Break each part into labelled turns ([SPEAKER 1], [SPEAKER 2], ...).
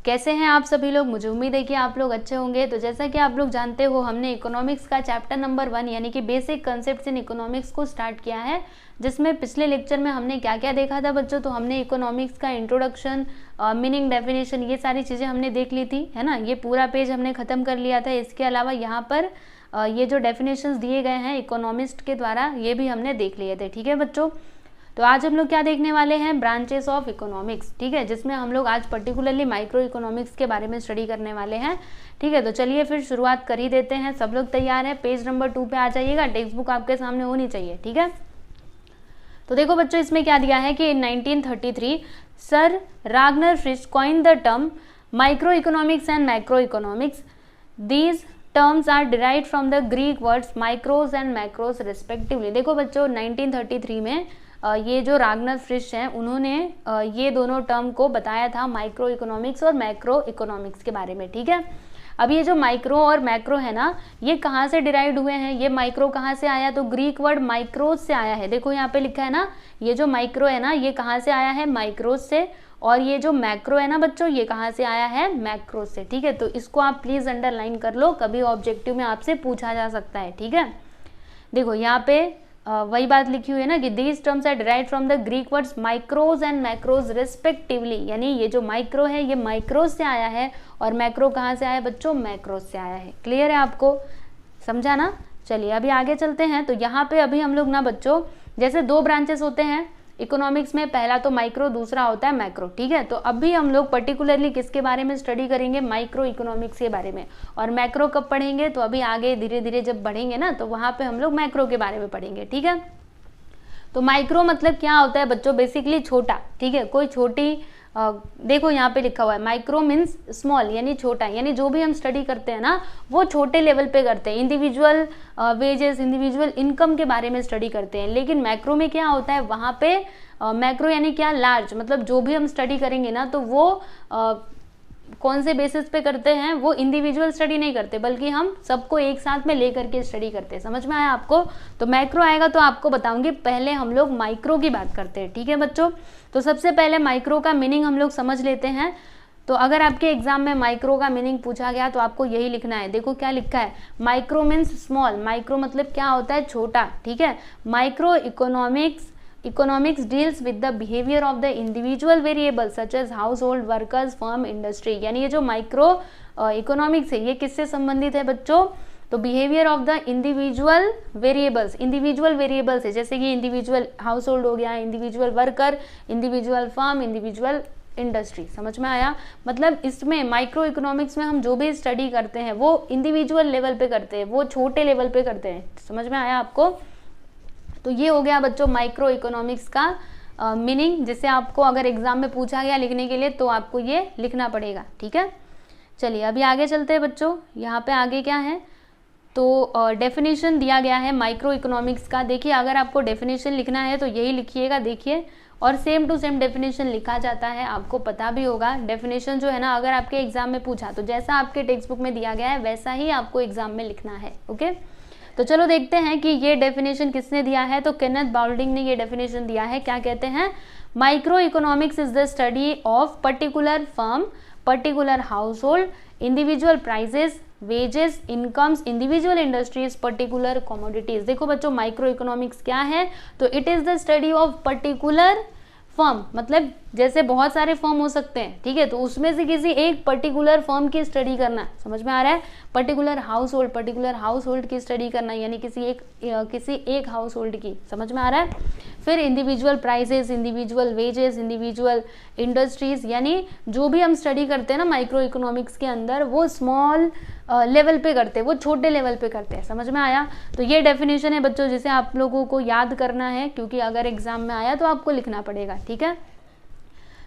[SPEAKER 1] कैसे हैं आप सभी लोग। मुझे उम्मीद है कि आप लोग अच्छे होंगे। तो जैसा कि आप लोग जानते हो, हमने इकोनॉमिक्स का चैप्टर नंबर 1 यानी कि बेसिक कंसेप्ट्स इन इकोनॉमिक्स को स्टार्ट किया है, जिसमें पिछले लेक्चर में हमने क्या क्या देखा था बच्चों। तो हमने इकोनॉमिक्स का इंट्रोडक्शन, मीनिंग, डेफिनेशन, ये सारी चीज़ें हमने देख ली थी, है ना। ये पूरा पेज हमने ख़त्म कर लिया था। इसके अलावा यहाँ पर ये जो डेफिनेशंस दिए गए हैं इकोनॉमिस्ट के द्वारा, ये भी हमने देख लिए थे। ठीक है बच्चों, तो आज हम लोग क्या देखने वाले हैं, ब्रांचेस ऑफ इकोनॉमिक्स। ठीक है, जिसमें हम लोग आज पर्टिकुलरली माइक्रो इकोनॉमिक्स के बारे में स्टडी करने वाले हैं। ठीक है, तो चलिए फिर शुरुआत कर ही देते हैं। सब लोग तैयार हैं? पेज नंबर 2 पे आ जाइएगा। टेक्स्ट बुक आपके सामने होनी चाहिए। ठीक है, तो देखो बच्चों, इसमें क्या दिया है कि in 1933 sir Ragnar Frisch coin the term micro economics and macro economics. These terms are derived from the Greek words micros and macros respectively. देखो बच्चों, 1933 में ये जो रागनर फ्रिश हैं, उन्होंने ये दोनों टर्म को बताया था, माइक्रो इकोनॉमिक्स और मैक्रो इकोनॉमिक्स के बारे में। ठीक है, अब ये जो माइक्रो और मैक्रो है ना, ये कहाँ से डिराइव्ड हुए हैं, ये माइक्रो कहाँ से आया, तो ग्रीक वर्ड माइक्रोज से आया है। देखो यहाँ पे लिखा है ना, ये जो माइक्रो है ना, ये कहाँ से आया है, माइक्रोज से। और ये जो मैक्रो है ना बच्चों, ये कहाँ से आया है, मैक्रोज से। ठीक है, तो इसको आप प्लीज अंडरलाइन कर लो, कभी ऑब्जेक्टिव में आपसे पूछा जा सकता है। ठीक है, देखो यहाँ पे वही बात लिखी हुई है ना कि these terms are derived from the Greek words micros and macros respectively. यानी ये जो माइक्रो है ये माइक्रोज से आया है, और मैक्रो कहाँ से आया है बच्चों, मैक्रोज से आया है। क्लियर है आपको, समझा ना। चलिए अभी आगे चलते हैं। तो यहाँ पे अभी हम लोग ना बच्चों, जैसे 2 ब्रांचेस होते हैं इकोनॉमिक्स में, पहला तो माइक्रो, दूसरा होता है मैक्रो। ठीक है, तो अभी हम लोग पर्टिकुलरली किसके बारे में स्टडी करेंगे, माइक्रो इकोनॉमिक्स के बारे में। और मैक्रो कब पढ़ेंगे, तो अभी आगे धीरे धीरे जब बढ़ेंगे ना, तो वहाँ पे हम लोग मैक्रो के बारे में पढ़ेंगे। ठीक है, तो माइक्रो मतलब क्या होता है बच्चों, बेसिकली छोटा। ठीक है, कोई छोटी देखो यहाँ पे लिखा हुआ है माइक्रो मीन्स स्मॉल, यानी छोटा। यानी जो भी हम स्टडी करते हैं ना, वो छोटे लेवल पे करते हैं। इंडिविजुअल वेजेस, इंडिविजुअल इनकम के बारे में स्टडी करते हैं। लेकिन मैक्रो में क्या होता है, वहाँ पे मैक्रो यानी क्या, लार्ज। मतलब जो भी हम स्टडी करेंगे ना, तो वो कौन से बेसिस पे करते हैं, वो इंडिविजुअल स्टडी नहीं करते, बल्कि हम सबको एक साथ में लेकर के स्टडी करते हैं। समझ में आया आपको। तो मैक्रो आएगा तो आपको बताऊंगी, पहले हम लोग माइक्रो की बात करते हैं। ठीक है बच्चों, तो सबसे पहले माइक्रो का मीनिंग हम लोग समझ लेते हैं। तो अगर आपके एग्जाम में माइक्रो का मीनिंग पूछा गया तो आपको यही लिखना है। देखो क्या लिखा है, माइक्रो मीन्स स्मॉल। माइक्रो मतलब क्या होता है, छोटा। ठीक है, microeconomics deals with the behaviour of the individual variable such as household, workers, firm, industry. यानी ये जो माइक्रो इकोनॉमिक्स है, ये किससे संबंधित है बच्चों, तो behaviour of the individual variables. Individual variables है, जैसे कि इंडिविजुअल हाउस होल्ड हो गया, individual worker, individual firm, individual industry. समझ में आया। मतलब इसमें माइक्रो इकोनॉमिक्स में हम जो भी स्टडी करते हैं वो इंडिविजुअल लेवल पे करते हैं, वो छोटे लेवल पे करते हैं। समझ में आया आपको। तो ये हो गया बच्चों माइक्रो इकोनॉमिक्स का मीनिंग, जिसे आपको अगर एग्जाम में पूछा गया लिखने के लिए, तो आपको ये लिखना पड़ेगा। ठीक है, चलिए अभी आगे चलते हैं बच्चों। यहाँ पे आगे क्या है, तो डेफिनेशन दिया गया है माइक्रो इकोनॉमिक्स का। देखिए, अगर आपको डेफिनेशन लिखना है तो यही लिखिएगा। देखिए, और सेम टू सेम डेफिनेशन लिखा जाता है, आपको पता भी होगा। डेफिनेशन जो है ना, अगर आपके एग्जाम में पूछा तो जैसा आपके टेक्स्ट बुक में दिया गया है वैसा ही आपको एग्जाम में लिखना है। ओके, तो चलो देखते हैं कि ये डेफिनेशन किसने दिया है। तो केनेथ बाउल्डिंग ने ये डेफिनेशन दिया है। क्या कहते हैं, microeconomics is the study of particular firm, particular household, individual prices, wages, incomes, individual industries, particular commodities. देखो बच्चों, माइक्रो इकोनॉमिक्स क्या है, तो it is the study of particular firm. मतलब जैसे बहुत सारे फर्म हो सकते हैं, ठीक है, तो उसमें से किसी एक पर्टिकुलर फर्म की स्टडी करना। समझ में आ रहा है। पर्टिकुलर हाउस होल्ड की स्टडी करना, यानी किसी एक हाउस होल्ड की। समझ में आ रहा है। फिर individual prices, individual wages, individual industries, यानी जो भी हम स्टडी करते हैं ना माइक्रो इकोनॉमिक्स के अंदर, वो स्मॉल लेवल पे करते हैं, वो छोटे लेवल पे करते हैं। समझ में आया। तो ये डेफिनेशन है बच्चों, जिसे आप लोगों को याद करना है, क्योंकि अगर एग्जाम में आया तो आपको लिखना पड़ेगा। ठीक है,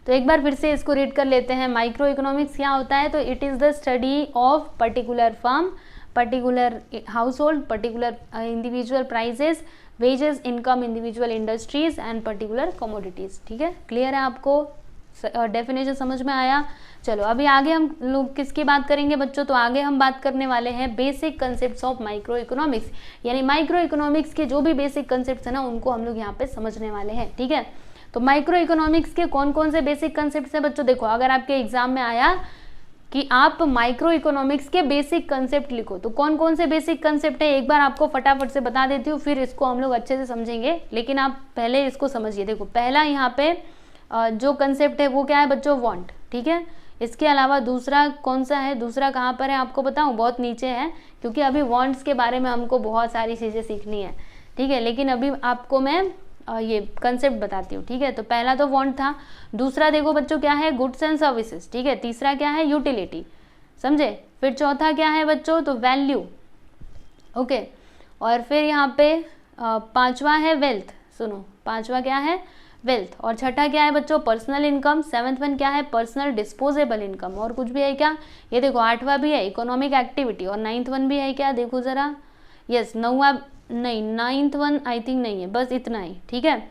[SPEAKER 1] तो एक बार फिर से इसको रीड कर लेते हैं। माइक्रो इकोनॉमिक्स क्या होता है, तो it is the study of particular firm, particular household, particular individual prices, wages, income, individual industries and particular commodities. ठीक है, क्लियर है आपको, डेफिनेशन समझ में आया। चलो अभी आगे हम लोग किसकी बात करेंगे बच्चों, तो आगे हम बात करने वाले हैं basic concepts of micro economics. यानी माइक्रो इकोनॉमिक्स के जो भी बेसिक कंसेप्ट्स है ना, उनको हम लोग यहाँ पे समझने वाले हैं। ठीक है, तो माइक्रो इकोनॉमिक्स के कौन कौन से बेसिक कंसेप्ट्स हैं बच्चों। देखो, अगर आपके एग्जाम में आया कि आप माइक्रो इकोनॉमिक्स के बेसिक कंसेप्ट लिखो। तो कौन कौन से बेसिक कंसेप्ट है एक बार आपको फटाफट से बता देती हूँ, फिर इसको हम लोग अच्छे से समझेंगे, लेकिन आप पहले इसको समझिए। देखो पहला यहाँ पे जो कंसेप्ट है वो क्या है बच्चों, वांट, ठीक है। इसके अलावा दूसरा कौन सा है, दूसरा कहाँ पर है आपको बताऊँ, बहुत नीचे है, क्योंकि अभी वांट्स के बारे में हमको बहुत सारी चीज़ें सीखनी है, ठीक है। लेकिन अभी आपको मैं ये कंसेप्ट बताती हूँ, ठीक है। तो पहला तो वांट था, दूसरा देखो बच्चों क्या है, गुड्स एंड सर्विसेज, ठीक है। तीसरा क्या है, यूटिलिटी, समझे। फिर चौथा क्या है बच्चों, तो वैल्यू, ओके। और फिर यहाँ पे पांचवा है वेल्थ, सुनो पांचवा क्या है, वेल्थ। और छठा क्या है बच्चों, पर्सनल इनकम। सेवंथ वन क्या है, पर्सनल डिस्पोजेबल इनकम। और कुछ भी है क्या, ये देखो आठवां भी है इकोनॉमिक एक्टिविटी। और नाइन्थ वन भी है क्या, देखो जरा, यस नौवा नहीं, नाइन्थ वन आई थिंक नहीं है, बस इतना ही, ठीक है।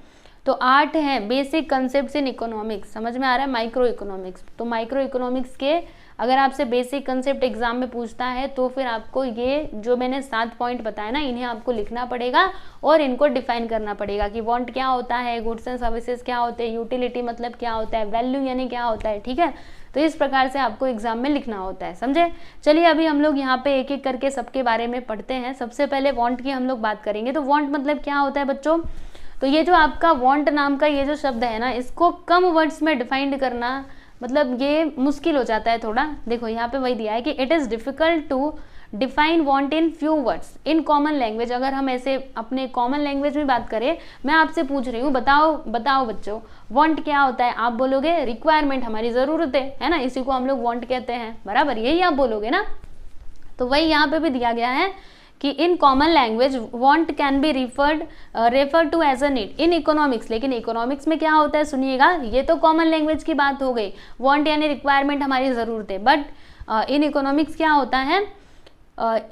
[SPEAKER 1] तो 8 है बेसिक कंसेप्ट इन इकोनॉमिक्स, समझ में आ रहा है, माइक्रो इकोनॉमिक्स। तो माइक्रो इकोनॉमिक्स के अगर आपसे बेसिक कंसेप्ट एग्जाम में पूछता है तो फिर आपको ये जो मैंने 7 पॉइंट बताया ना, इन्हें आपको लिखना पड़ेगा और इनको डिफाइन करना पड़ेगा कि वांट क्या होता है, गुड्स एंड सर्विसेज क्या होते हैं, यूटिलिटी मतलब क्या होता है, वैल्यू यानी क्या होता है, ठीक है। तो इस प्रकार से आपको एग्जाम में लिखना होता है, समझे। चलिए अभी हम लोग यहाँ पे एक एक करके सबके बारे में पढ़ते हैं। सबसे पहले वांट की हम लोग बात करेंगे। तो वांट मतलब क्या होता है बच्चों, तो ये जो आपका वांट नाम का ये जो शब्द है ना, इसको कम वर्ड्स में डिफाइंड करना मतलब ये मुश्किल हो जाता है थोड़ा। देखो यहाँ पे वही दिया है कि it is difficult to define want in few words in common language. अगर हम ऐसे अपने कॉमन लैंग्वेज में बात करें, मैं आपसे पूछ रही हूँ, बताओ बताओ बच्चों वांट क्या होता है, आप बोलोगे रिक्वायरमेंट, हमारी ज़रूरत है ना, इसी को हम लोग वांट कहते हैं, बराबर, यही आप बोलोगे ना। तो वही यहाँ पे भी दिया गया है कि in common language want can be refer to as a need in economics. लेकिन इकोनॉमिक्स में क्या होता है, सुनिएगा, ये तो कॉमन लैंग्वेज की बात हो गई, वांट यानी रिक्वायरमेंट, हमारी ज़रूरत है। बट इन इकोनॉमिक्स क्या होता है,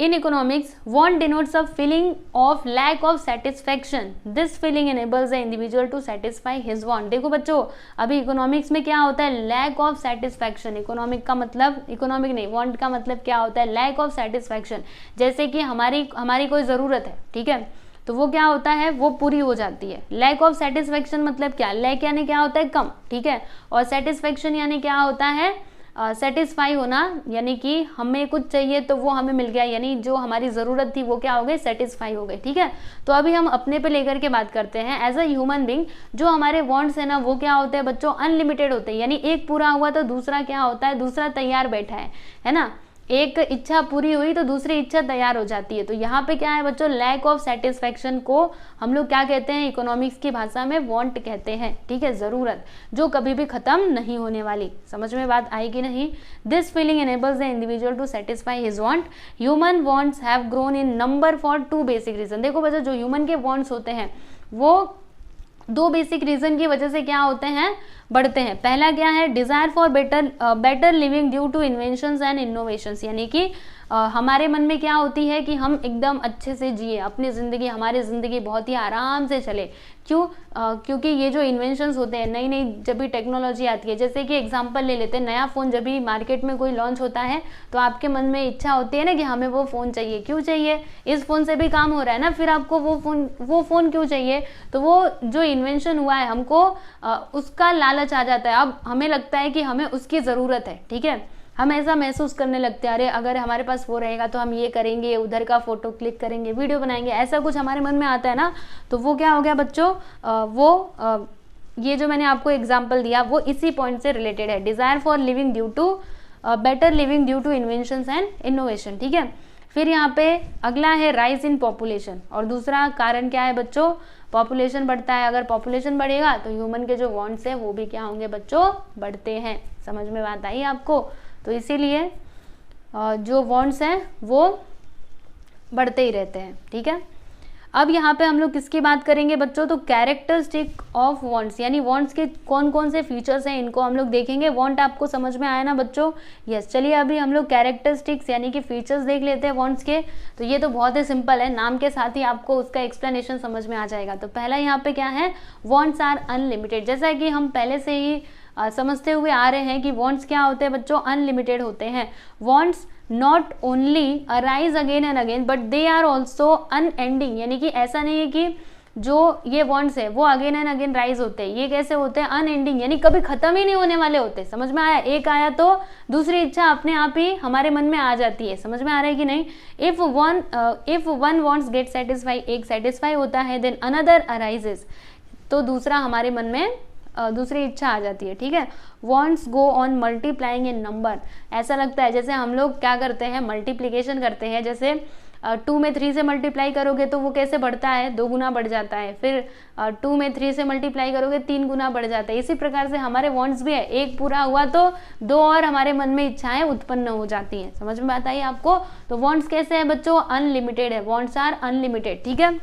[SPEAKER 1] in economics want denotes a feeling of lack of satisfaction, this feeling enables the individual to satisfy his want. देखो बच्चों अभी इकोनॉमिक्स में क्या होता है, लैक ऑफ सेटिस्फैक्शन। इकोनॉमिक का मतलब, इकोनॉमिक नहीं, वांट का मतलब क्या होता है, लैक ऑफ सेटिस्फैक्शन। जैसे कि हमारी कोई ज़रूरत है, ठीक है, तो वो क्या होता है, वो पूरी हो जाती है। लैक ऑफ सेटिस्फैक्शन मतलब क्या, लैक यानी क्या होता है, कम, ठीक है। और सेटिस्फैक्शन यानी क्या होता है, सेटिस्फाई होना, यानी कि हमें कुछ चाहिए तो वो हमें मिल गया, यानी जो हमारी ज़रूरत थी वो क्या हो गई, सेटिस्फाई हो गई, ठीक है। तो अभी हम अपने पे लेकर के बात करते हैं। एज अ ह्यूमन बींग जो हमारे वांट्स है ना, वो क्या होते हैं बच्चों, अनलिमिटेड होते हैं। यानी एक पूरा हुआ तो दूसरा क्या होता है, दूसरा तैयार बैठा है ना। एक इच्छा पूरी हुई तो दूसरी इच्छा तैयार हो जाती है। तो यहाँ पे क्या है बच्चों, लैक ऑफ सेटिस्फैक्शन को हम लोग क्या कहते हैं, इकोनॉमिक्स की भाषा में वांट कहते हैं, ठीक है। ज़रूरत जो कभी भी खत्म नहीं होने वाली, समझ में बात आई कि नहीं। This feeling enables the individual to satisfy his want. Human wants have grown in number for 2 basic reason. देखो बच्चों जो ह्यूमन के वांट्स होते हैं वो 2 बेसिक रीजन की वजह से क्या होते हैं, बढ़ते हैं। पहला क्या है, desire for better living due to inventions and innovations. यानी कि हमारे मन में क्या होती है कि हम एकदम अच्छे से जिए अपनी ज़िंदगी, हमारी ज़िंदगी बहुत ही आराम से चले। क्यों, क्योंकि ये जो इन्वेंशंस होते हैं, नई नई जब भी टेक्नोलॉजी आती है, जैसे कि एग्जांपल ले लेते हैं, नया फ़ोन जब भी मार्केट में कोई लॉन्च होता है तो आपके मन में इच्छा होती है ना कि हमें वो फ़ोन चाहिए। क्यों चाहिए, इस फ़ोन से भी काम हो रहा है ना, फिर आपको वो फ़ोन क्यों चाहिए, तो वो जो इन्वेंशन हुआ है हमको उसका लालच आ जाता है। अब हमें लगता है कि हमें उसकी ज़रूरत है, ठीक है। हम ऐसा महसूस करने लगते हैं, अरे अगर हमारे पास वो रहेगा तो हम ये करेंगे, उधर का फोटो क्लिक करेंगे, वीडियो बनाएंगे, ऐसा कुछ हमारे मन में आता है ना। तो वो क्या हो गया बच्चों, ये जो मैंने आपको एग्जांपल दिया वो इसी पॉइंट से रिलेटेड है। Desire for living due to better living due to inventions and innovation, ठीक है। फिर यहाँ पे अगला है राइज इन पॉपुलेशन। और दूसरा कारण क्या है बच्चों, पॉपुलेशन बढ़ता है। अगर पॉपुलेशन बढ़ेगा तो ह्यूमन के जो वांट्स है वो भी क्या होंगे बच्चों, बढ़ते हैं। समझ में बात आई आपको। तो इसीलिए जो वांट्स हैं वो बढ़ते ही रहते हैं, ठीक है। अब यहाँ पे हम लोग किसकी बात करेंगे बच्चों, तो कैरेक्टरिस्टिक ऑफ वांट्स, यानी वांट्स के कौन कौन से फीचर्स हैं इनको हम लोग देखेंगे। वांट आपको समझ में आया ना बच्चों, यस। चलिए अभी हम लोग कैरेक्टरिस्टिक्स यानी कि फीचर्स देख लेते हैं वांट्स के। तो ये तो बहुत ही सिंपल है, नाम के साथ ही आपको उसका एक्सप्लेनेशन समझ में आ जाएगा। तो पहला यहाँ पे क्या है, वांट्स आर अनलिमिटेड। जैसा कि हम पहले से ही समझते हुए आ रहे हैं कि वांट्स क्या होते हैं बच्चों, अनलिमिटेड होते हैं। Wants not only arise again and again but they are also unending. यानी कि ऐसा नहीं है कि जो ये वांट्स है वो अगेन एंड अगेन राइज होते हैं। ये कैसे होते हैं? अनएंडिंग, यानी कभी खत्म ही नहीं होने वाले होते। समझ में आया? एक आया तो दूसरी इच्छा अपने आप ही हमारे मन में आ जाती है। समझ में आ रहा है कि नहीं? If one wants get satisfy, एक सेटिस्फाई होता है, देन अनदर अराइजेस, तो दूसरा हमारे मन में दूसरी इच्छा आ जाती है। ठीक है। Wants go on multiplying in number, ऐसा लगता है जैसे हम लोग क्या करते हैं, मल्टीप्लीकेशन करते हैं। जैसे 2 में 3 से मल्टीप्लाई करोगे तो वो कैसे बढ़ता है? 2 गुना बढ़ जाता है। फिर 2 में 3 से मल्टीप्लाई करोगे 3 गुना बढ़ जाता है। इसी प्रकार से हमारे वॉन्ट्स भी है, एक पूरा हुआ तो 2 और हमारे मन में इच्छाएं उत्पन्न हो जाती हैं। समझ में बात आई आपको? तो वॉन्ट्स कैसे है बच्चों? अनलिमिटेड है। Wants are unlimited. ठीक है,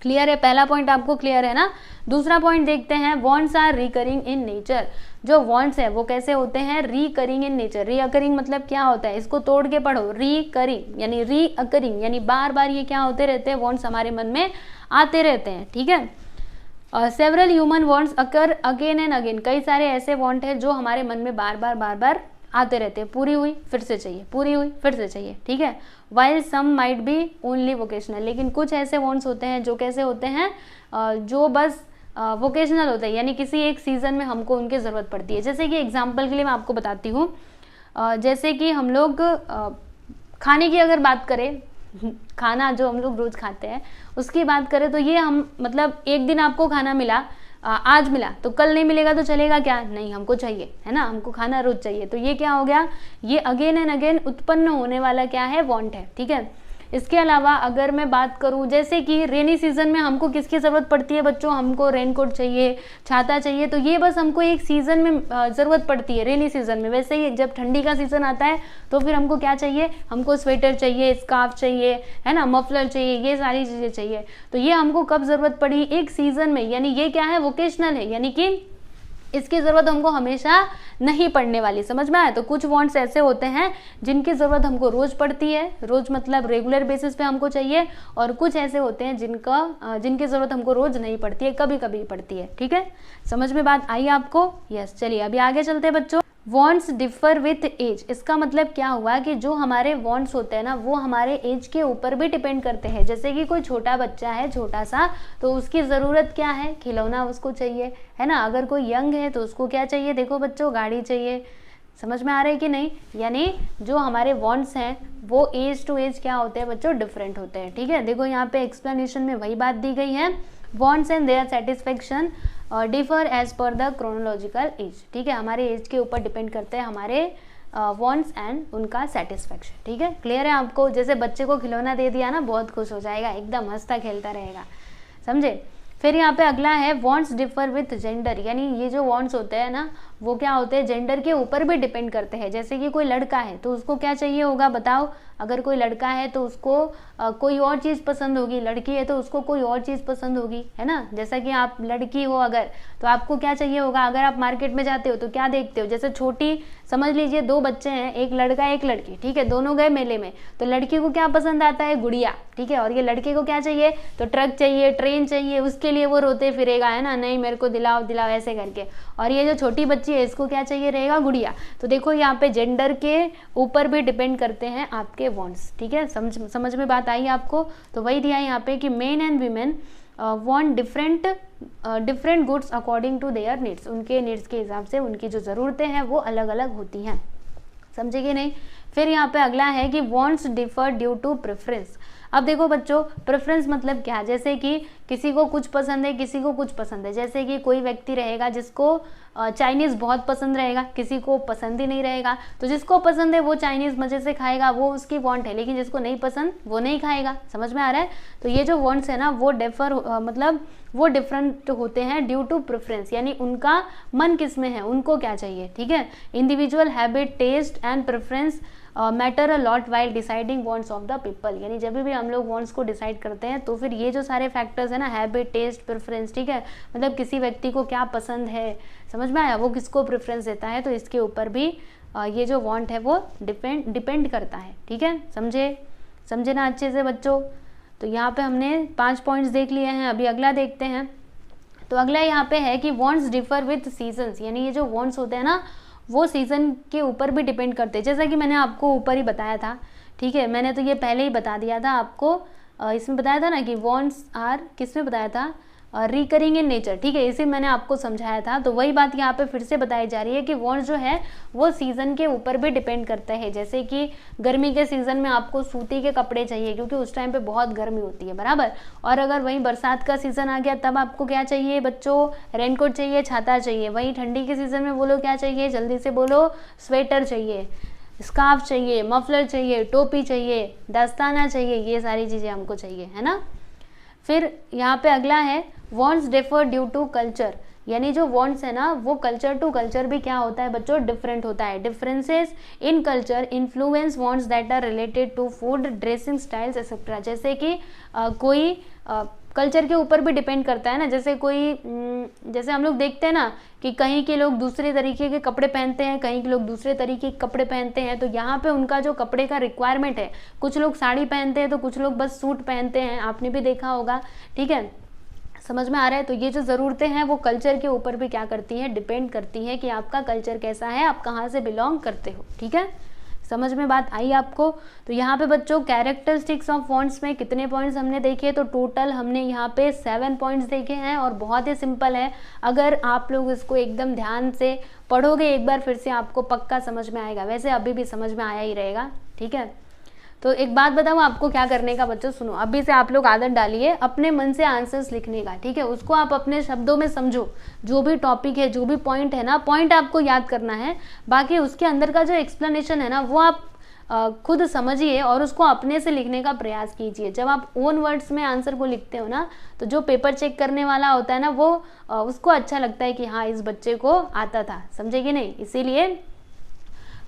[SPEAKER 1] क्लियर है? पहला पॉइंट आपको क्लियर है ना? दूसरा पॉइंट देखते हैं, wants are recurring in nature. जो वॉन्ट्स है वो कैसे होते हैं? Recurring in nature. रीअकरिंग मतलब क्या होता है? इसको तोड़ के पढ़ो। रिकरिंग यानी रीअकरिंग, यानी बार बार ये क्या होते रहते हैं? वॉन्ट्स हमारे मन में आते रहते हैं। ठीक है। Several human wants occur again and again, कई सारे ऐसे वॉन्ट है जो हमारे मन में बार बार आते रहते हैं। पूरी हुई फिर से चाहिए, पूरी हुई फिर से चाहिए। ठीक है। While some might be only vocational, लेकिन कुछ ऐसे वॉन्ट्स होते हैं जो कैसे होते हैं? जो बस वोकेशनल होता है, यानी किसी एक सीजन में हमको उनकी ज़रूरत पड़ती है। जैसे कि एग्जांपल के लिए मैं आपको बताती हूँ, जैसे कि हम लोग खाने की अगर बात करें, खाना जो हम लोग रोज़ खाते हैं उसकी बात करें, तो ये हम मतलब एक दिन आपको खाना मिला, आज मिला तो कल नहीं मिलेगा तो चलेगा क्या? नहीं, हमको चाहिए, है ना? हमको खाना रोज चाहिए। तो ये क्या हो गया? ये अगेन एंड अगेन उत्पन्न होने वाला क्या है? वांट है। ठीक है। इसके अलावा अगर मैं बात करूं, जैसे कि रेनी सीजन में हमको किसकी ज़रूरत पड़ती है बच्चों? हमको रेनकोट चाहिए, छाता चाहिए। तो ये बस हमको एक सीज़न में ज़रूरत पड़ती है, रेनी सीजन में। वैसे ही जब ठंडी का सीज़न आता है तो फिर हमको क्या चाहिए? हमको स्वेटर चाहिए, स्कार्फ चाहिए, है ना, मफलर चाहिए, ये सारी चीज़ें चाहिए। तो ये हमको कब ज़रूरत पड़ी? एक सीज़न में। यानी ये क्या है? वोकेशनल है, यानी कि इसकी ज़रूरत हमको हमेशा नहीं पड़ने वाली। समझ में आया? तो कुछ वांट्स ऐसे होते हैं जिनकी ज़रूरत हमको रोज़ पड़ती है, रोज़ मतलब रेगुलर बेसिस पे हमको चाहिए, और कुछ ऐसे होते हैं जिनकी ज़रूरत हमको रोज़ नहीं पड़ती है, कभी कभी पड़ती है। ठीक है, समझ में बात आई आपको? यस। चलिए अभी आगे चलते हैं बच्चों। वॉन्ट्स डिफर विथ एज, इसका मतलब क्या हुआ कि जो हमारे वॉन्ट्स होते हैं ना वो हमारे एज के ऊपर भी डिपेंड करते हैं। जैसे कि कोई छोटा बच्चा है, छोटा सा, तो उसकी ज़रूरत क्या है? खिलौना उसको चाहिए, है ना। अगर कोई यंग है तो उसको क्या चाहिए? देखो बच्चों, गाड़ी चाहिए। समझ में आ रहा है कि नहीं? यानी जो हमारे वॉन्ट्स हैं वो एज टू एज क्या होते हैं बच्चों? डिफरेंट होते हैं। ठीक है, देखो यहाँ पे एक्सप्लेनेशन में वही बात दी गई है, wants and their satisfaction differ as per the chronological age. ठीक है, हमारे एज के ऊपर डिपेंड करते हैं हमारे वॉन्ट्स एंड उनका सेटिस्फेक्शन। ठीक है, क्लियर है आपको? जैसे बच्चे को खिलौना दे दिया ना, बहुत खुश हो जाएगा, एकदम हंसता खेलता रहेगा। समझे? फिर यहाँ पे अगला है वॉन्ट्स डिफर विथ जेंडर, यानी ये जो वॉन्ट्स होते हैं ना वो क्या होते हैं? जेंडर के ऊपर भी डिपेंड करते हैं। जैसे कि कोई लड़का है तो उसको क्या चाहिए होगा? बताओ। अगर कोई लड़का है तो उसको कोई और चीज़ पसंद होगी, लड़की है तो उसको कोई और चीज़ पसंद होगी, है ना। जैसा कि आप लड़की हो अगर, तो आपको क्या चाहिए होगा? अगर आप मार्केट में जाते हो तो क्या देखते हो? जैसे छोटी, समझ लीजिए 2 बच्चे हैं, एक लड़का एक लड़की, ठीक है, दोनों गए मेले में, तो लड़की को क्या पसंद आता है? गुड़िया। ठीक है, और ये लड़के को क्या चाहिए? तो ट्रक चाहिए, ट्रेन चाहिए, उसके लिए वो रोते फिरेगा, है ना, नहीं मेरे को दिलाओ दिलाओ ऐसे करके। और ये जो छोटी बच्ची है इसको क्या चाहिए रहेगा? गुड़िया। तो देखो यहाँ पे जेंडर के ऊपर भी डिपेंड करते हैं आपके वॉन्ट्स। ठीक है, समझ में बात आई आपको? तो वही दिया यहाँ पे कि men and women want different goods according to their needs, उनके नीड्स के हिसाब से उनकी जो ज़रूरतें हैं वो अलग अलग होती हैं। समझे कि नहीं? फिर यहाँ पे अगला है कि wants differ due to preference. अब देखो बच्चों, प्रेफरेंस मतलब क्या? जैसे कि किसी को कुछ पसंद है, किसी को कुछ पसंद है। जैसे कि कोई व्यक्ति रहेगा जिसको चाइनीज़ बहुत पसंद रहेगा, किसी को पसंद ही नहीं रहेगा। तो जिसको पसंद है वो चाइनीज़ मज़े से खाएगा, वो उसकी वांट है, लेकिन जिसको नहीं पसंद वो नहीं खाएगा। समझ में आ रहा है? तो ये जो वांट्स है ना वो मतलब वो डिफरेंट होते हैं ड्यू टू प्रेफरेंस, यानी उनका मन किस में है, उनको क्या चाहिए। ठीक है, individual habit, taste and preference matter a lot while deciding wants of the people. यानी जब भी हम लोग वॉन्ट्स को डिसाइड करते हैं तो फिर ये जो सारे फैक्टर्स है ना, हैबिट, टेस्ट, प्रेफरेंस, ठीक है, मतलब किसी व्यक्ति को क्या पसंद है, समझ में आया, वो किसको प्रेफरेंस देता है, तो इसके ऊपर भी ये जो वॉन्ट है वो डिपेंड करता है। ठीक है, समझे ना अच्छे से बच्चों? तो यहाँ पे हमने 5 पॉइंट्स देख लिए हैं। अभी अगला देखते हैं। तो अगला यहाँ पे है कि वॉन्ट्स डिफर विथ सीजन्स, यानी ये जो वॉन्ट्स होते हैं ना वो सीज़न के ऊपर भी डिपेंड करते हैं। जैसा कि मैंने आपको ऊपर ही बताया था, ठीक है, मैंने तो ये पहले ही बता दिया था आपको इसमें बताया था ना कि वॉन्ट्स आर, किसमें बताया था, रिकरिंग इन नेचर, ठीक है, इसे मैंने आपको समझाया था। तो वही बात यहाँ पे फिर से बताई जा रही है कि वॉन्ट्स जो है वो सीज़न के ऊपर भी डिपेंड करता है। जैसे कि गर्मी के सीज़न में आपको सूती के कपड़े चाहिए क्योंकि उस टाइम पे बहुत गर्मी होती है, बराबर। और अगर वहीं बरसात का सीज़न आ गया तब आपको क्या चाहिए बच्चों, रेनकोट चाहिए, छाता चाहिए। वहीं ठंडी के सीज़न में बोलो क्या चाहिए, जल्दी से बोलो, स्वेटर चाहिए, स्कार्फ चाहिए, मफलर चाहिए, टोपी चाहिए, दस्ताना चाहिए, ये सारी चीज़ें हमको चाहिए, है ना। फिर यहाँ पे अगला है wants differ due to culture, यानी जो वॉन्ट्स है ना वो कल्चर टू कल्चर भी क्या होता है बच्चों, डिफरेंट होता है। Differences in culture influence wants that are related to food, dressing styles et cetera. जैसे कि कोई कल्चर के ऊपर भी डिपेंड करता है ना, जैसे कोई जैसे हम लोग देखते हैं ना कि कहीं के लोग दूसरे तरीके के कपड़े पहनते हैं, कहीं के लोग दूसरे तरीके के कपड़े पहनते हैं। तो यहाँ पे उनका जो कपड़े का रिक्वायरमेंट है, कुछ लोग साड़ी पहनते हैं तो कुछ लोग बस सूट पहनते हैं, आपने भी देखा होगा, ठीक है, समझ में आ रहा है। तो ये जो ज़रूरतें हैं वो कल्चर के ऊपर भी क्या करती हैं, डिपेंड करती हैं कि आपका कल्चर कैसा है, आप कहाँ से बिलोंग करते हो, ठीक है, समझ में बात आई आपको। तो यहाँ पे बच्चों कैरेक्टरिस्टिक्स ऑफ वॉन्ट्स में कितने पॉइंट्स हमने देखे, तो टोटल हमने यहाँ पे 7 पॉइंट्स देखे हैं और बहुत ही सिंपल है। अगर आप लोग इसको एकदम ध्यान से पढ़ोगे एक बार फिर से आपको पक्का समझ में आएगा, वैसे अभी भी समझ में आया ही रहेगा, ठीक है। तो एक बात बताऊँ आपको क्या करने का बच्चों, सुनो, अभी से आप लोग आदत डालिए अपने मन से आंसर्स लिखने का, ठीक है, उसको आप अपने शब्दों में समझो, जो भी टॉपिक है, जो भी पॉइंट है ना, पॉइंट आपको याद करना है, बाकी उसके अंदर का जो एक्सप्लेनेशन है ना वो आप खुद समझिए और उसको अपने से लिखने का प्रयास कीजिए। जब आप ओन वर्ड्स में आंसर को लिखते हो ना तो जो पेपर चेक करने वाला होता है ना वो उसको अच्छा लगता है कि हाँ इस बच्चे को आता था, समझे कि नहीं। इसीलिए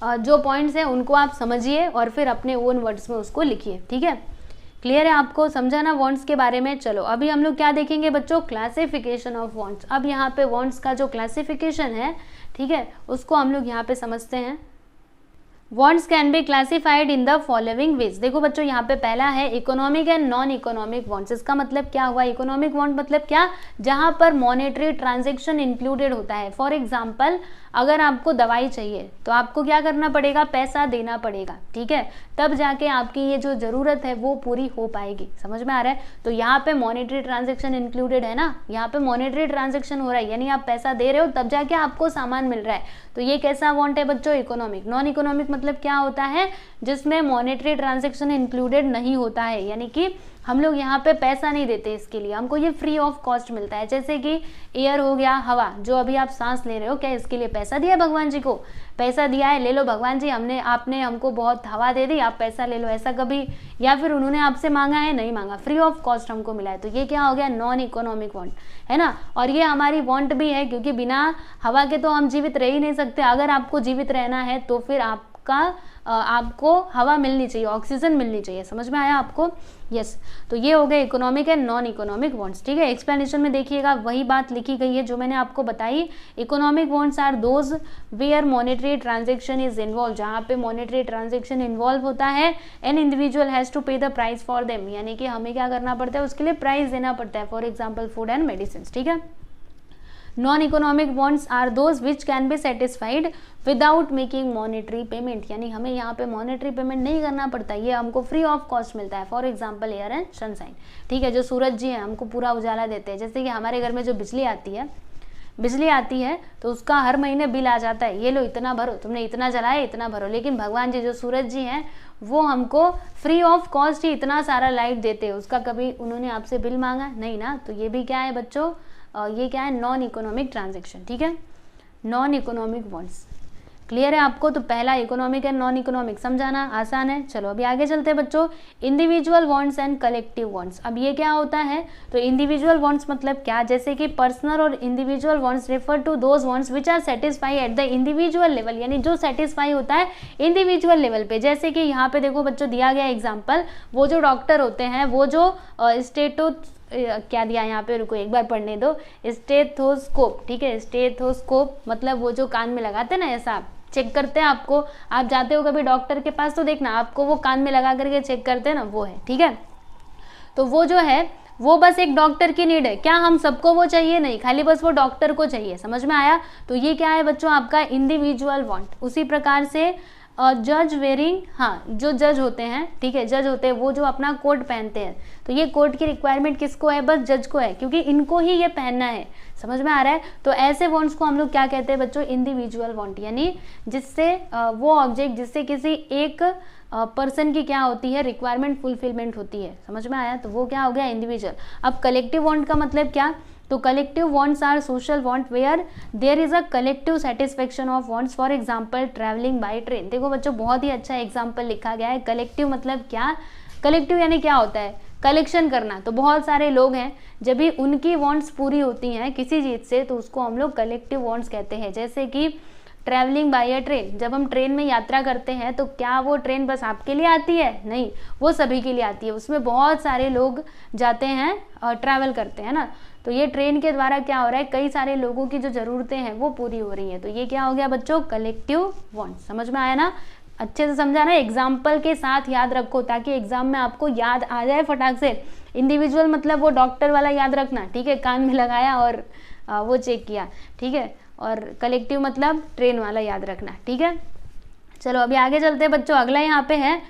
[SPEAKER 1] जो पॉइंट्स हैं उनको आप समझिए और फिर अपने ओन वर्ड्स में उसको लिखिए, ठीक है। क्लियर है आपको, समझा ना वॉन्ट्स के बारे में। चलो अभी हम लोग क्या देखेंगे बच्चों, क्लासिफिकेशन ऑफ वॉन्ट्स। अब यहाँ पे वॉन्ट्स का जो क्लासिफिकेशन है, ठीक है, उसको हम लोग यहाँ पे समझते हैं। Wants can be classified in the following veg. देखो बच्चों यहाँ पे पहला है economic and non economic wants. इसका मतलब क्या हुआ, इकोनॉमिक वॉन्ट मतलब क्या, जहाँ पर मॉनेटरी ट्रांजेक्शन इंक्लूडेड होता है। फॉर एग्जाम्पल अगर आपको दवाई चाहिए तो आपको क्या करना पड़ेगा, पैसा देना पड़ेगा, ठीक है, तब जाके आपकी ये जो ज़रूरत है वो पूरी हो पाएगी, समझ में आ रहा है। तो यहाँ पे मॉनेटरी ट्रांजेक्शन इंक्लूडेड है ना, यहाँ पे मॉनेटरी ट्रांजेक्शन हो रहा है, यानी आप पैसा दे रहे हो तब जाके आपको सामान मिल रहा है। तो ये कैसा वॉन्ट है बच्चों, इकोनॉमिक। नॉन इकोनॉमिक मतलब क्या होता है, जिसमें मॉनेटरी ट्रांजेक्शन इंक्लूडेड नहीं होता है, यानी कि हम लोग यहाँ पे पैसा नहीं देते इसके लिए, हमको ये फ्री ऑफ कॉस्ट मिलता है। जैसे कि एयर हो गया, हवा, जो अभी आप सांस ले रहे हो, क्या इसके लिए पैसा दिया भगवान जी को, पैसा दिया है, ले लो भगवान जी, आपने हमको बहुत हवा दे दी, आप पैसा ले लो, ऐसा कभी, या फिर उन्होंने आपसे मांगा है, नहीं मांगा, फ्री ऑफ कॉस्ट हमको मिला है। तो ये क्या हो गया, नॉन इकोनॉमिक वांट, है ना। और ये हमारी वांट भी है क्योंकि बिना हवा के तो हम जीवित रह ही नहीं सकते। अगर आपको जीवित रहना है तो फिर आपको हवा मिलनी चाहिए, ऑक्सीजन मिलनी चाहिए, समझ में आया आपको। यस, तो ये हो गए economic and non economic wants, ठीक है। एक्सप्लेनेशन में देखिएगा वही बात लिखी गई है जो मैंने आपको बताई। Economic wants are those where monetary transaction is involve, जहाँ पे मॉनेटरी ट्रांजेक्शन इन्वॉल्व होता है, an individual has to pay the price for them, यानी कि हमें क्या करना पड़ता है, उसके लिए प्राइस देना पड़ता है, for example food and medicine, ठीक है। Non economic wants are those which can be satisfied without making monetary payment, यानी हमें यहाँ पे मॉनेटरी पेमेंट नहीं करना पड़ता, ये हमको फ्री ऑफ कॉस्ट मिलता है। For example air and sunshine, ठीक है, जो सूरज जी हैं हमको पूरा उजाला देते हैं। जैसे कि हमारे घर में जो बिजली आती है तो उसका हर महीने बिल आ जाता है, ये लो इतना भरो, तुमने इतना जलाया इतना भरो, लेकिन भगवान जी जो सूरज जी हैं वो हमको फ्री ऑफ कॉस्ट ही इतना सारा लाइट देते हैं, उसका कभी उन्होंने आपसे बिल मांगा नहीं ना। तो ये भी क्या है बच्चों, ये क्या है, नॉन इकोनॉमिक ट्रांजेक्शन, ठीक है, नॉन इकोनॉमिक वॉन्ट्स। क्लियर है आपको। तो पहला इकोनॉमिक एंड नॉन इकोनॉमिक समझाना आसान है। चलो अभी आगे चलते हैं बच्चों, individual wants and collective wants. अब ये क्या होता है, तो इंडिविजुअल वांट्स मतलब क्या, जैसे कि पर्सनल और individual wants refer to those wants which are satisfy at the individual level, यानी जो सेटिस्फाई होता है इंडिविजुअल लेवल पे। जैसे कि यहाँ पे देखो बच्चों दिया गया एग्जाम्पल, वो जो डॉक्टर होते हैं वो जो क्या दिया यहाँ पे, रुको एक बार पढ़ने दो, स्टेथोस्कोप, ठीक है, स्टेथोस्कोप मतलब वो जो कान में लगाते हैं ना, ऐसा चेक करते हैं आपको, आप जाते हो कभी डॉक्टर के पास तो देखना आपको वो कान में लगा करके चेक करते हैं ना, वो है, ठीक है। तो वो जो है वो बस एक डॉक्टर की नीड है, क्या हम सबको वो चाहिए, नहीं, खाली बस वो डॉक्टर को चाहिए, समझ में आया। तो ये क्या है बच्चों, आपका इंडिविजुअल वांट। उसी प्रकार से जज वेयरिंग, हाँ जो जज होते हैं, ठीक है, जज होते हैं वो जो अपना कोट पहनते हैं, तो ये कोट की रिक्वायरमेंट किसको है, बस जज को है, क्योंकि इनको ही ये पहनना है। समझ में आ रहा है। तो ऐसे वॉन्ट्स को हम लोग क्या कहते हैं बच्चों, इंडिविजुअल वॉन्ट, यानी जिससे वो ऑब्जेक्ट जिससे किसी एक पर्सन की क्या होती है, रिक्वायरमेंट फुलफिलमेंट होती है। समझ में आया, तो वो क्या हो गया, इंडिविजुअल। अब कलेक्टिव वॉन्ट का मतलब क्या, तो collective wants are social want where there is a collective satisfaction of wants, for example travelling by train. देखो बच्चों बहुत ही अच्छा एग्जाम्पल लिखा गया है। कलेक्टिव मतलब क्या, कलेक्टिव यानी क्या होता है, कलेक्शन करना। तो बहुत सारे लोग हैं, जब भी उनकी वॉन्ट्स पूरी होती हैं किसी चीज़ से, तो उसको हम लोग कलेक्टिव वॉन्ट्स कहते हैं। जैसे कि ट्रैवलिंग बाय अ ट्रेन, जब हम ट्रेन में यात्रा करते हैं तो क्या वो ट्रेन बस आपके लिए आती है, नहीं, वो सभी के लिए आती है, उसमें बहुत सारे लोग जाते हैं और ट्रैवल करते हैं ना। तो ये ट्रेन के द्वारा क्या हो रहा है, कई सारे लोगों की जो ज़रूरतें हैं वो पूरी हो रही हैं। तो ये क्या हो गया बच्चों, कलेक्टिव वॉन्ट। समझ में आया ना, अच्छे से समझा ना, एग्जाम्पल के साथ याद रखो ताकि एग्जाम में आपको याद आ जाए फटाक से। इंडिविजुअल मतलब वो डॉक्टर वाला याद रखना, ठीक है, कान में लगाया और वो चेक किया, ठीक है। और कलेक्टिव मतलब ट्रेन वाला याद रखना, ठीक है। चलो अभी आगे चलते हैं बच्चों। अगला यहाँ पे है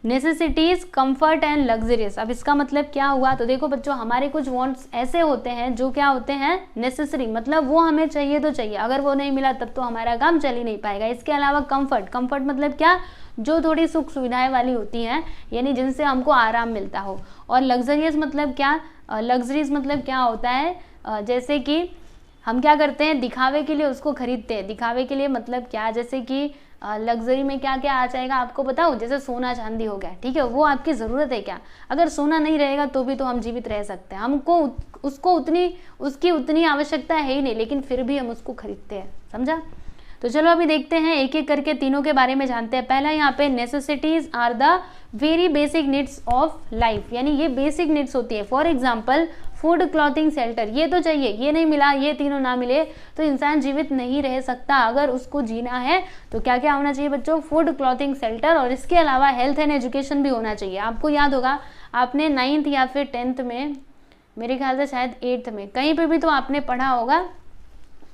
[SPEAKER 1] नेसेसिटीज, कंफर्ट एंड लग्जरियस। अब इसका मतलब क्या हुआ, तो देखो बच्चों हमारे कुछ वांट्स ऐसे होते हैं जो क्या होते हैं, नेसेसरी, मतलब वो हमें चाहिए तो चाहिए, अगर वो नहीं मिला तब तो हमारा काम चल ही नहीं पाएगा। इसके अलावा कंफर्ट, कंफर्ट मतलब क्या, जो थोड़ी सुख सुविधाएं वाली होती हैं, यानी जिनसे हमको आराम मिलता हो। और लग्जरियस मतलब क्या, लग्जरीज मतलब क्या होता है, जैसे कि हम क्या करते हैं, दिखावे के लिए उसको खरीदते हैं। दिखावे के लिए मतलब क्या, जैसे कि लग्जरी में क्या क्या आ जाएगा आपको बताओ, जैसे सोना चांदी हो गया, ठीक है, वो आपकी ज़रूरत है क्या, अगर सोना नहीं रहेगा तो भी तो हम जीवित रह सकते हैं, हमको उसको उसकी उतनी आवश्यकता है ही नहीं, लेकिन फिर भी हम उसको खरीदते हैं। समझा। तो चलो अभी देखते हैं, एक एक करके तीनों के बारे में जानते हैं। पहला यहाँ पे necessities are the very basic needs of life, यानी ये बेसिक नीड्स होती है। For example food, clothing, shelter, ये तो चाहिए, ये नहीं मिला, ये तीनों ना मिले तो इंसान जीवित नहीं रह सकता। अगर उसको जीना है तो क्या क्या होना चाहिए बच्चों, फूड, क्लॉथिंग, शेल्टर, और इसके अलावा हेल्थ एंड एजुकेशन भी होना चाहिए। आपको याद होगा, आपने 9th या फिर 10th में, मेरे ख्याल से शायद 8th में, कहीं पर भी तो आपने पढ़ा होगा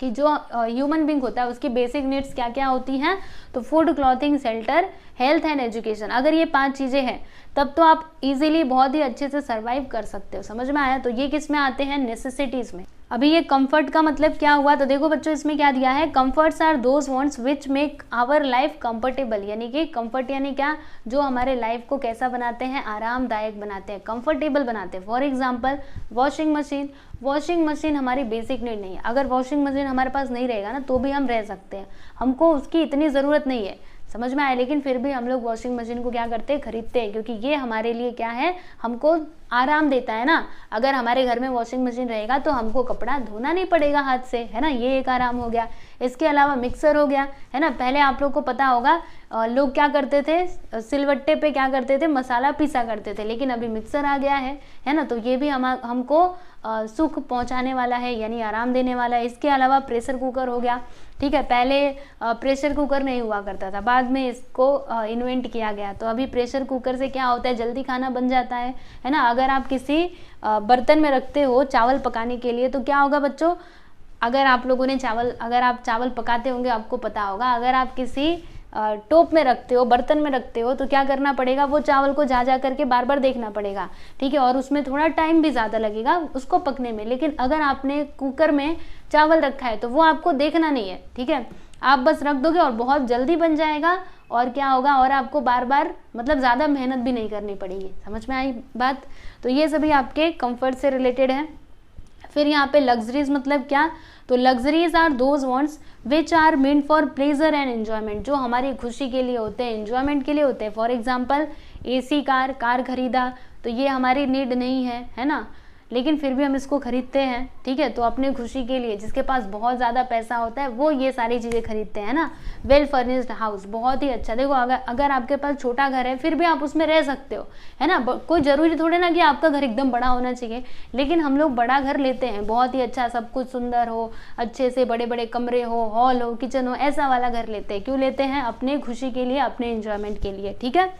[SPEAKER 1] कि जो ह्यूमन बींग होता है उसकी बेसिक नीड्स क्या क्या होती हैं, तो food, clothing, shelter, health and education. अगर ये 5 चीज़ें हैं तब तो आप इजीली बहुत ही अच्छे से सर्वाइव कर सकते हो। समझ में आया। तो ये किस में आते हैं, नेसेसिटीज में। अभी ये कंफर्ट का मतलब क्या हुआ, तो देखो बच्चों इसमें क्या दिया है, comforts are those wants which make our life comfortable, यानी कि कंफर्ट यानी क्या, जो हमारे लाइफ को कैसा बनाते हैं, आरामदायक बनाते हैं, कंफर्टेबल बनाते हैं। For example washing machine, washing machine हमारी बेसिक नीड नहीं है, अगर वॉशिंग मशीन हमारे पास नहीं रहेगा ना तो भी हम रह सकते हैं, हमको उसकी इतनी ज़रूरत नहीं है। समझ में आया, लेकिन फिर भी हम लोग वॉशिंग मशीन को क्या करते हैं, खरीदते हैं, क्योंकि ये हमारे लिए क्या है, हमको आराम देता है ना। अगर हमारे घर में वॉशिंग मशीन रहेगा तो हमको कपड़ा धोना नहीं पड़ेगा हाथ से, है ना, ये एक आराम हो गया। इसके अलावा मिक्सर हो गया, है ना, पहले आप लोग को पता होगा लोग क्या करते थे, सिलवट्टे पे क्या करते थे, मसाला पीसा करते थे, लेकिन अभी मिक्सर आ गया है ना, तो ये भी हमको सुख पहुंचाने वाला है, यानी आराम देने वाला है। इसके अलावा प्रेशर कुकर हो गया, ठीक है, पहले प्रेशर कुकर नहीं हुआ करता था, बाद में इसको इन्वेंट किया गया। तो अभी प्रेशर कुकर से क्या होता है, जल्दी खाना बन जाता है ना। अगर आप किसी बर्तन में रखते हो चावल पकाने के लिए तो क्या होगा बच्चों, अगर आप लोगों ने अगर आप चावल पकाते होंगे आपको पता होगा, अगर आप किसी टोप में रखते हो, बर्तन में रखते हो, तो क्या करना पड़ेगा, वो चावल को जा करके बार बार देखना पड़ेगा, ठीक है, और उसमें थोड़ा टाइम भी ज़्यादा लगेगा उसको पकने में। लेकिन अगर आपने कुकर में चावल रखा है तो वो आपको देखना नहीं है, ठीक है, आप बस रख दोगे और बहुत जल्दी बन जाएगा। और क्या होगा, और आपको बार बार मतलब ज़्यादा मेहनत भी नहीं करनी पड़ेगी। समझ में आई बात। तो ये सभी आपके कंफर्ट से रिलेटेड है। फिर यहाँ पे लग्जरीज मतलब क्या, तो luxuries are those wants which are meant for pleasure and enjoyment, जो हमारी खुशी के लिए होते हैं, एंजॉयमेंट के लिए होते हैं। फॉर एग्जांपल एसी कार खरीदा, तो ये हमारी नीड नहीं है ना, लेकिन फिर भी हम इसको खरीदते हैं, ठीक है, तो अपने खुशी के लिए। जिसके पास बहुत ज़्यादा पैसा होता है वो ये सारी चीज़ें खरीदते हैं ना। वेल फर्निश्ड हाउस, बहुत ही अच्छा। देखो अगर आपके पास छोटा घर है फिर भी आप उसमें रह सकते हो, है ना, कोई ज़रूरी थोड़े ना कि आपका घर एकदम बड़ा होना चाहिए, लेकिन हम लोग बड़ा घर लेते हैं, बहुत ही अच्छा, सब कुछ सुंदर हो, अच्छे से बड़े बड़े कमरे हो, हॉल हो, किचन हो, ऐसा वाला घर लेते हैं। क्यों लेते हैं, अपने खुशी के लिए, अपने एंजॉयमेंट के लिए, ठीक है।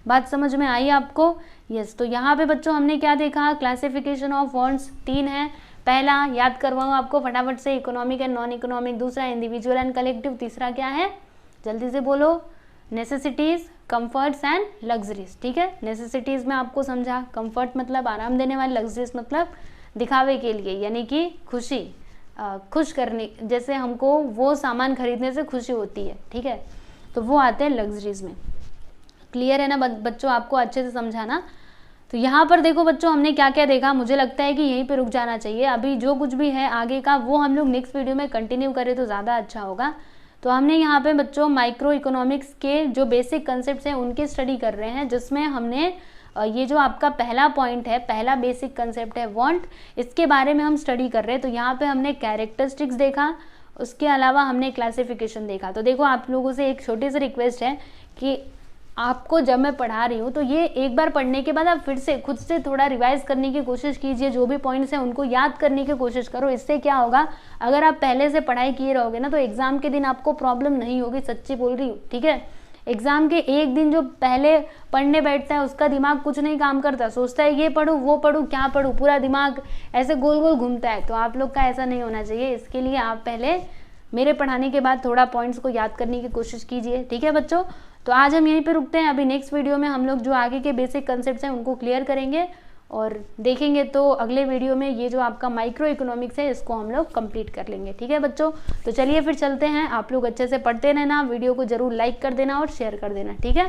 [SPEAKER 1] बात समझ में आई आपको। यस, तो यहाँ पे बच्चों हमने क्या देखा, क्लासिफिकेशन ऑफ वांट्स 3 है। पहला याद करवाऊँ आपको फटाफट से, इकोनॉमिक एंड नॉन इकोनॉमिक। दूसरा इंडिविजुअल एंड कलेक्टिव। तीसरा क्या है, जल्दी से बोलो, नेसेसिटीज़, कंफर्ट्स एंड लग्जरीज। ठीक है, नेसेसिटीज़ में आपको समझा, कंफर्ट मतलब आराम देने वाले, लग्जरीज मतलब दिखावे के लिए, यानी कि खुशी, खुश करने, जैसे हमको वो सामान खरीदने से खुशी होती है। ठीक है, तो वो आते हैं लग्जरीज में। क्लियर है ना बच्चों, आपको अच्छे से समझाना। तो यहाँ पर देखो बच्चों, हमने क्या क्या देखा, मुझे लगता है कि यहीं पे रुक जाना चाहिए। अभी जो कुछ भी है आगे का वो हम लोग नेक्स्ट वीडियो में कंटिन्यू करें तो ज़्यादा अच्छा होगा। तो हमने यहाँ पे बच्चों माइक्रो इकोनॉमिक्स के जो बेसिक कंसेप्ट हैं उनके स्टडी कर रहे हैं, जिसमें हमने ये जो आपका पहला पॉइंट है, पहला बेसिक कंसेप्ट है वांट, इसके बारे में हम स्टडी कर रहे हैं। तो यहाँ पे हमने कैरेक्टरिस्टिक्स देखा, उसके अलावा हमने क्लासिफिकेशन देखा। तो देखो आप लोगों से एक छोटी सी रिक्वेस्ट है कि आपको जब मैं पढ़ा रही हूँ तो ये एक बार पढ़ने के बाद आप फिर से खुद से थोड़ा रिवाइज करने की कोशिश कीजिए, जो भी पॉइंट्स हैं उनको याद करने की कोशिश करो। इससे क्या होगा, अगर आप पहले से पढ़ाई किए रहोगे ना तो एग्जाम के दिन आपको प्रॉब्लम नहीं होगी, सच्ची बोल रही हूँ। ठीक है, एग्जाम के एक दिन जो पहले पढ़ने बैठता है उसका दिमाग कुछ नहीं काम करता, सोचता है ये पढ़ूँ वो पढ़ूँ क्या पढ़ूँ, पूरा दिमाग ऐसे गोल गोल घूमता है। तो आप लोग का ऐसा नहीं होना चाहिए, इसके लिए आप पहले मेरे पढ़ाने के बाद थोड़ा पॉइंट्स को याद करने की कोशिश कीजिए। ठीक है बच्चों, तो आज हम यहीं पे रुकते हैं। अभी नेक्स्ट वीडियो में हम लोग जो आगे के बेसिक कंसेप्ट्स हैं उनको क्लियर करेंगे और देखेंगे। तो अगले वीडियो में ये जो आपका माइक्रो इकोनॉमिक्स है इसको हम लोग कंप्लीट कर लेंगे। ठीक है बच्चों, तो चलिए फिर चलते हैं। आप लोग अच्छे से पढ़ते रहना, वीडियो को जरूर लाइक कर देना और शेयर कर देना। ठीक है।